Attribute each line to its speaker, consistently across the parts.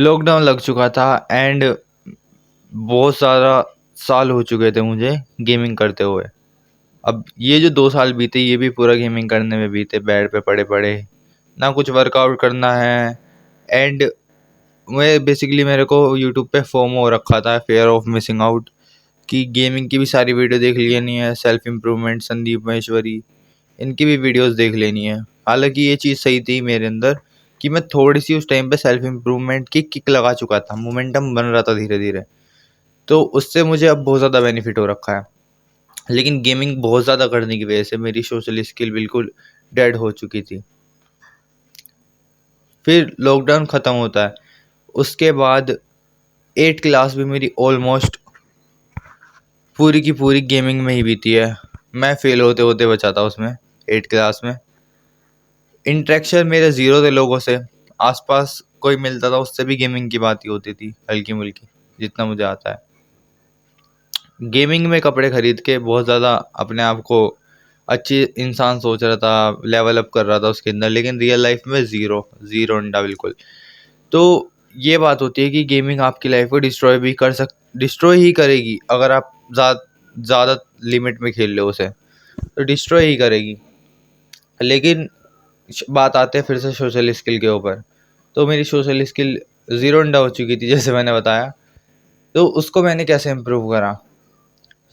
Speaker 1: Lockdown लग चुका था एंड बहुत सारा साल हो चुके थे मुझे गेमिंग करते हुए। अब ये जो 2 साल बीते ये भी पूरा गेमिंग करने में बीते, बेड पे पड़े-पड़े, ना कुछ वर्कआउट करना है। एंड मैं बेसिकली मेरे को यूट्यूब पे फोमो हो रखा था, फ़ियर ऑफ मिसिंग आउट, कि गेमिंग की भी सारी वीडियो देख लेनी है, सेल्फ इम्प्रूवमेंट संदीप महेश्वरी, इनकी भी वीडियोस देख लेनी है। हालाँकि ये चीज़ सही थी मेरे अंदर कि मैं थोड़ी-सी उस टाइम पे सेल्फ इम्प्रूवमेंट की किक लगा चुका था, मोमेंटम बन रहा था धीरे-धीरे। तो उससे मुझे अब बहुत ज़्यादा बेनिफिट हो रखा है। लेकिन गेमिंग बहुत ज़्यादा करने की वजह से मेरी सोशल स्किल बिल्कुल डेड हो चुकी थी। फिर लॉकडाउन ख़त्म होता है, उसके बाद 8th क्लास भी मेरी ऑलमोस्ट पूरी की पूरी गेमिंग में ही बीती है। मैं फ़ेल होते-होते बचा था उसमें 8th क्लास में। इंटरेक्शन मेरे ज़ीरो थे लोगों से, आस-पास कोई मिलता था उससे भी गेमिंग की बात ही होती थी हल्की-मुल्की, जितना मुझे आता है। गेमिंग में कपड़े खरीद के बहुत ज़्यादा अपने आप को अच्छी इंसान सोच रहा था, लेवल अप कर रहा था उसके अंदर, लेकिन रियल लाइफ में ज़ीरो अंडा बिल्कुल। तो ये बात होती है कि गेमिंग आपकी लाइफ को डिस्ट्रॉय ही करेगी अगर आप ज़्यादा लिमिट में खेल लो उसे, तो डिस्ट्रॉय ही करेगी। लेकिन बात आते हैं फिर से सोशल स्किल के ऊपर। तो मेरी सोशल स्किल ज़ीरो अंडा हो चुकी थी जैसे मैंने बताया, तो उसको मैंने कैसे इम्प्रूव करा?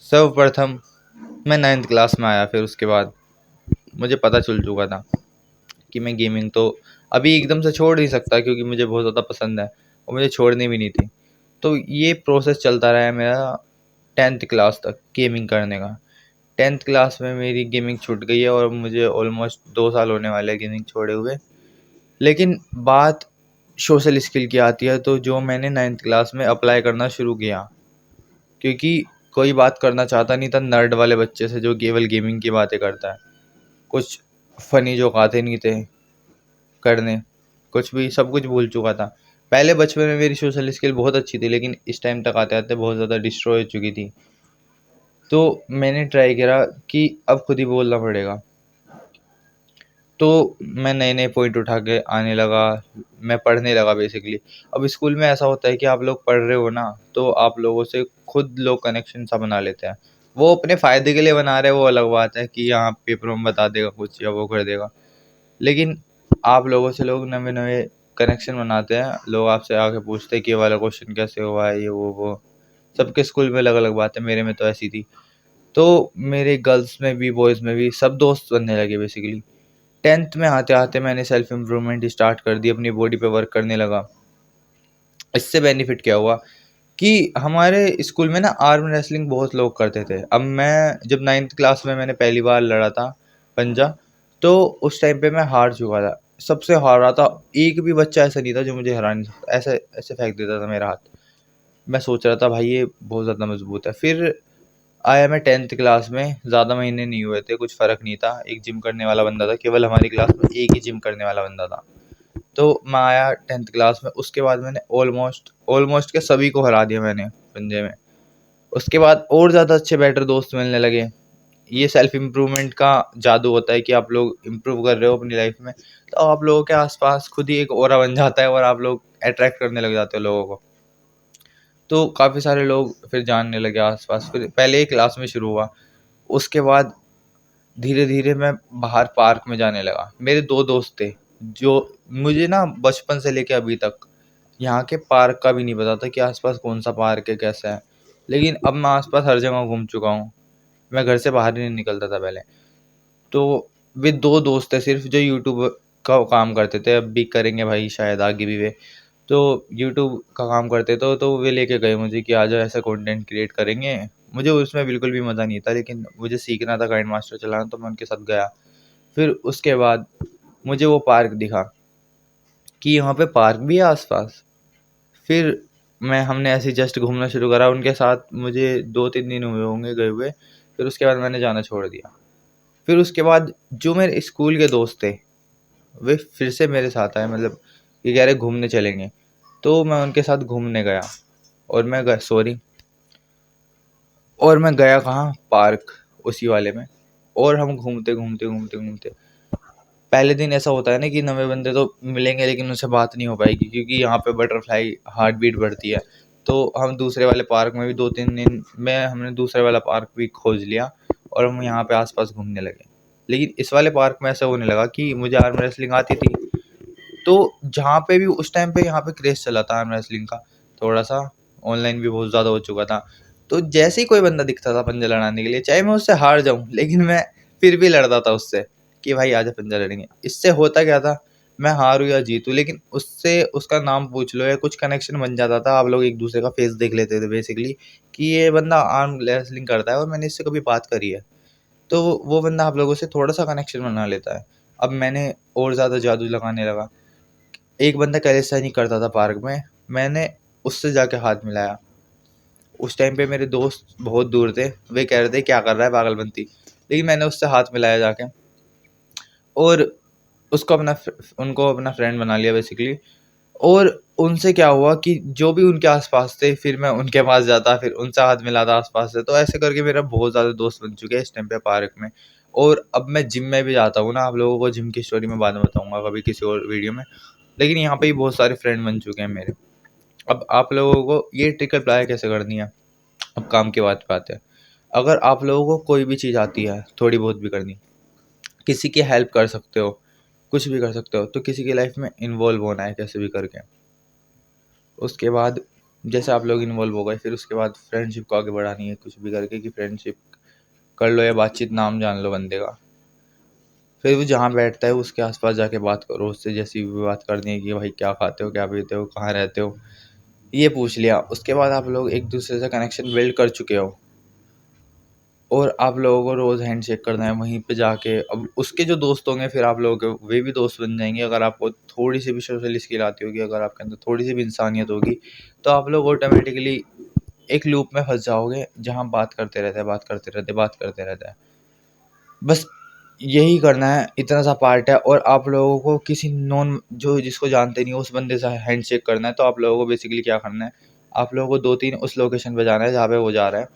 Speaker 1: सर्वप्रथम मैं 9th क्लास में आया, फिर उसके बाद मुझे पता चल चुका था कि मैं गेमिंग तो अभी एकदम से छोड़ नहीं सकता, क्योंकि मुझे बहुत ज़्यादा पसंद है और मुझे छोड़नी भी नहीं थी। तो ये प्रोसेस चलता रहा है मेरा 10th क्लास तक गेमिंग करने का। 10th क्लास में मेरी गेमिंग छूट गई है और मुझे ऑलमोस्ट 2 साल होने वाले हैं गेमिंग छोड़े हुए। लेकिन बात सोशल स्किल की आती है, तो जो मैंने 9th क्लास में अप्लाई करना शुरू किया, क्योंकि कोई बात करना चाहता नहीं था नर्ड वाले बच्चे से जो केवल गेमिंग की बातें करता है। कुछ फ़नी जोक आते नहीं थे करने, कुछ भी, सब कुछ भूल चुका था। पहले बचपन में मेरी सोशल स्किल बहुत अच्छी थी, लेकिन इस टाइम तक आते-आते बहुत ज़्यादा डिस्ट्रॉय हो चुकी थी। तो मैंने ट्राई करा कि अब खुद ही बोलना पड़ेगा। तो मैं नए-नए पॉइंट उठा के आने लगा, मैं पढ़ने लगा बेसिकली। अब स्कूल में ऐसा होता है कि आप लोग पढ़ रहे हो ना, तो आप लोगों से खुद लोग कनेक्शन सा बना लेते हैं। वो अपने फ़ायदे के लिए बना रहे हैं, वो अलग बात है कि हाँ, पेपरों में बता देगा कुछ या वो कर देगा। लेकिन आप लोगों से लोग नए-नए कनेक्शन बनाते हैं, लोग आपसे आके पूछते हैं कि ये वाला क्वेश्चन कैसे हुआ है, ये वो। सबके स्कूल में अलग-अलग बात है, मेरे में तो ऐसी थी। तो मेरे गर्ल्स में भी, बॉयज़ में भी सब दोस्त बनने लगे बेसिकली। 10th में आते-आते मैंने सेल्फ इम्प्रूवमेंट स्टार्ट कर दी, अपनी बॉडी पे वर्क करने लगा। इससे बेनिफिट क्या हुआ कि हमारे स्कूल में ना आर्म रेसलिंग बहुत लोग करते थे। अब मैं जब 9th क्लास में मैंने पहली बार लड़ा था पंजा, तो उस टाइम पे मैं हार चुका था। सबसे हार रहा था, एक भी बच्चा ऐसा नहीं था जो मुझे हरा नहीं सकता, ऐसे ऐसे फेंक देता था मेरा हाथ। मैं सोच रहा था भाई ये बहुत ज़्यादा मज़बूत है। फिर आया मैं 10th क्लास में, ज़्यादा महीने नहीं हुए थे, कुछ फ़र्क नहीं था। एक जिम करने वाला बंदा था, केवल हमारी क्लास में एक ही जिम करने वाला बंदा था। तो मैं आया 10th क्लास में, उसके बाद मैंने ऑलमोस्ट ऑलमोस्ट क्या सभी को हरा दिया मैंने पंजे में। उसके बाद और ज़्यादा अच्छे बेटर दोस्त मिलने लगे। ये सेल्फ इम्प्रूवमेंट का जादू होता है कि आप लोग इम्प्रूव कर रहे हो अपनी लाइफ में, तो आप लोगों के आसपास खुद ही एक ऑरा बन जाता है और आप लोग अट्रैक्ट करने लग जाते हो लोगों को। तो काफ़ी सारे लोग फिर जानने लगे आस-पास, फिर पहले ही क्लास में शुरू हुआ। उसके बाद धीरे-धीरे मैं बाहर पार्क में जाने लगा। मेरे 2 दोस्त थे, जो मुझे ना बचपन से लेके अभी तक यहाँ के पार्क का भी नहीं पता था कि आस-पास कौन-सा पार्क है, कैसा है। लेकिन अब मैं आस-पास हर जगह घूम चुका हूँ। मैं घर से बाहर ही नहीं निकलता था पहले। तो वे 2 दोस्त थे सिर्फ़ जो यूट्यूब का काम करते थे, अब भी करेंगे भाई शायद आगे भी वे। तो यूट्यूब का काम करते तो वे लेके गए मुझे कि आजा ऐसा कंटेंट क्रिएट करेंगे। मुझे उसमें बिल्कुल भी मज़ा नहीं था, लेकिन मुझे सीखना था काइन मास्टर चलाना, तो मैं उनके साथ गया। फिर उसके बाद मुझे वो पार्क दिखा कि यहाँ पे पार्क भी है आस-पास। फिर हमने ऐसे ही जस्ट घूमना शुरू करा उनके साथ, मुझे 2-3 दिन हुए होंगे गए हुए। फिर उसके बाद मैंने जाना छोड़ दिया। फिर उसके बाद जो मेरे स्कूल के दोस्त थे, वे फिर से मेरे साथ आए, मतलब ये कह रहे घूमने चलेंगे। तो मैं उनके साथ घूमने गया और मैं गया कहाँ? पार्क, उसी वाले में। और हम घूमते, घूमते, घूमते, घूमते पहले दिन ऐसा होता है ना कि नवे बंदे तो मिलेंगे लेकिन उनसे बात नहीं हो पाएगी, क्योंकि यहाँ पे बटरफ्लाई हार्ट बीट बढ़ती है। तो हम दूसरे वाले पार्क में भी 2-3 दिन में हमने दूसरे वाला पार्क भी खोज लिया और हम यहाँ पे आसपास घूमने लगे। लेकिन इस वाले पार्क में ऐसा होने लगा कि मुझे आर्म रेसलिंग आती थी, तो जहाँ पे भी उस टाइम पे यहाँ पे क्रेज चला था आर्म रेसलिंग का, थोड़ा सा ऑनलाइन भी बहुत ज़्यादा हो चुका था। तो जैसे ही कोई बंदा दिखता था पंजा लड़ाने के लिए, चाहे मैं उससे हार जाऊँ लेकिन मैं फिर भी लड़ता था उससे कि भाई आजा पंजा लड़ेंगे। इससे होता क्या था, मैं हारूँ या जीतूँ लेकिन उससे उसका नाम पूछ लो या कुछ कनेक्शन बन जाता था। आप लोग एक दूसरे का फेस देख लेते थे बेसिकली कि ये बंदा आर्म रेसलिंग करता है और मैंने इससे कभी बात करी है, तो वो बंदा आप लोगों से थोड़ा सा कनेक्शन बना लेता है। अब मैंने और ज़्यादा जादू लगाने लगा। एक बंदा कैलिस्टेनिक करता था पार्क में, मैंने उससे जाके हाथ मिलाया। उस टाइम पे मेरे दोस्त बहुत दूर थे, वे कह रहे थे क्या कर रहा है पागलपंती, लेकिन मैंने उससे हाथ मिलाया जाके और उसको उनको अपना फ्रेंड बना लिया बेसिकली। और उनसे क्या हुआ कि जो भी उनके आसपास थे फिर मैं उनके पास जाता, फिर उनसे हाथ मिलाता आसपास से, तो ऐसे करके मेरा बहुत ज़्यादा दोस्त बन चुके हैं इस टाइम पे पार्क में। और अब मैं जिम में भी जाता हूँ ना, आप लोगों को जिम की स्टोरी मैं बाद में बताऊंगा कभी किसी और वीडियो में, लेकिन यहाँ पे ही बहुत सारे फ्रेंड बन चुके हैं मेरे। अब आप लोगों को ये ट्रिक अप्लाई कैसे करनी है, अब काम की बात पे आते हैं। अगर आप लोगों को कोई भी चीज़ आती है, थोड़ी बहुत भी करनी, किसी की हेल्प कर सकते हो, कुछ भी कर सकते हो, तो किसी की लाइफ में इन्वॉल्व होना है कैसे भी करके। उसके बाद जैसे आप लोग इन्वॉल्व हो गए, फिर उसके बाद फ्रेंडशिप को आगे बढ़ानी है कुछ भी करके, कि फ्रेंडशिप कर लो या बातचीत, नाम जान लो बंदे का। फिर वो जहाँ बैठता है उसके आसपास जाके बात करो उससे, जैसी भी बात करनी है कि भाई क्या खाते हो, क्या पीते हो, कहाँ रहते हो, ये पूछ लिया। उसके बाद आप लोग एक दूसरे से कनेक्शन बिल्ड कर चुके हो और आप लोगों को रोज़ हैंडशेक करना है वहीं पे जाके। अब उसके जो दोस्त होंगे फिर आप लोगों के वे भी दोस्त बन जाएंगे, अगर आपको थोड़ी सी भी सोशल स्किल आती होगी, अगर आपके अंदर थोड़ी सी भी इंसानियत होगी, तो आप लोग ऑटोमेटिकली एक लूप में फंस जाओगे जहाँ बात करते रहते हैं, बात करते रहते हैं, बात करते रहते हैं। बस यही करना है, इतना सा पार्ट है। और आप लोगों को किसी नॉन जो जिसको जानते नहीं हो उस बंदे से हैंडशेक करना है, तो आप लोगों को बेसिकली क्या करना है, आप लोगों को 2-3 उस लोकेशन पे जाना है जहाँ पे वो जा रहा है।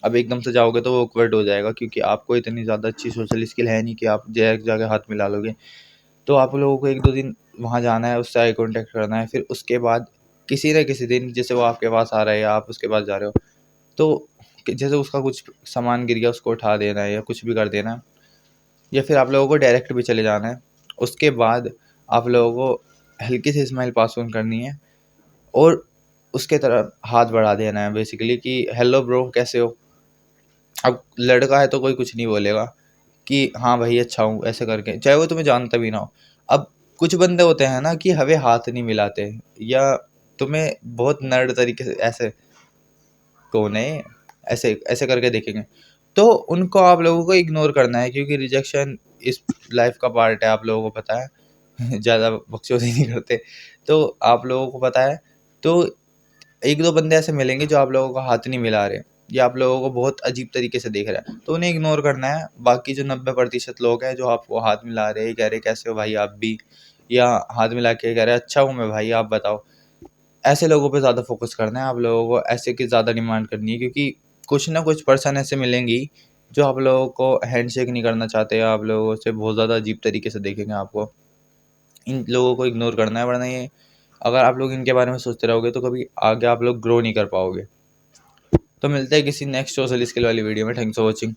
Speaker 1: अब एकदम से जाओगे तो वो ऑकवर्ड हो जाएगा, क्योंकि आपको इतनी ज़्यादा अच्छी सोशल स्किल है नहीं कि आप डायरेक्ट जाके हाथ मिला लोगे। तो आप लोगों को 1-2 दिन वहाँ जाना है, उससे आई कॉन्टैक्ट करना है, फिर उसके बाद किसी न किसी दिन जैसे वो आपके पास आ रहा है या आप उसके पास जा रहे हो, तो जैसे उसका कुछ सामान गिर गया उसको उठा देना है या कुछ भी कर देना है, या फिर आप लोगों को डायरेक्ट भी चले जाना है। उसके बाद आप लोगों को हल्की सी स्माइल पास ऑन करनी है और उसके तरफ हाथ बढ़ा देना है बेसिकली कि हेलो ब्रो कैसे हो। अब लड़का है तो कोई कुछ नहीं बोलेगा कि हाँ भाई अच्छा हूँ ऐसे करके, चाहे वो तुम्हें जानता भी ना हो। अब कुछ बंदे होते हैं ना कि हमें हाथ नहीं मिलाते, या तुम्हें बहुत नर्ड तरीके से ऐसे कौन है ऐसे ऐसे करके देखेंगे, तो उनको आप लोगों को इग्नोर करना है, क्योंकि रिजेक्शन इस लाइफ का पार्ट है, आप लोगों को पता है। ज़्यादा बकचोदी नहीं करते, तो आप लोगों को पता है। तो 1-2 बंदे ऐसे मिलेंगे जो आप लोगों का हाथ नहीं मिला रहे या आप लोगों को बहुत अजीब तरीके से देख रहा है, तो उन्हें इग्नोर करना है। बाकी जो 90% लोग हैं जो आपको हाथ मिला रहे हैं, कह रहे कैसे हो भाई आप भी, या हाथ मिला के कह रहे अच्छा हूँ मैं भाई आप बताओ, ऐसे लोगों पे ज़्यादा फोकस करना है। आप लोगों को ऐसे की ज़्यादा डिमांड करनी है, क्योंकि कुछ ना कुछ पर्सन ऐसे मिलेंगी जो आप लोगों को हैंडशेक नहीं करना चाहते, या आप लोगों से बहुत ज़्यादा अजीब तरीके से देखेंगे आपको। इन लोगों को इग्नोर करना है, वरना ये अगर आप लोग इनके बारे में सोचते रहोगे तो कभी आगे आप लोग ग्रो नहीं कर पाओगे। तो मिलते हैं किसी नेक्स्ट सोशल स्किल वाली वीडियो में। Thanks for watching.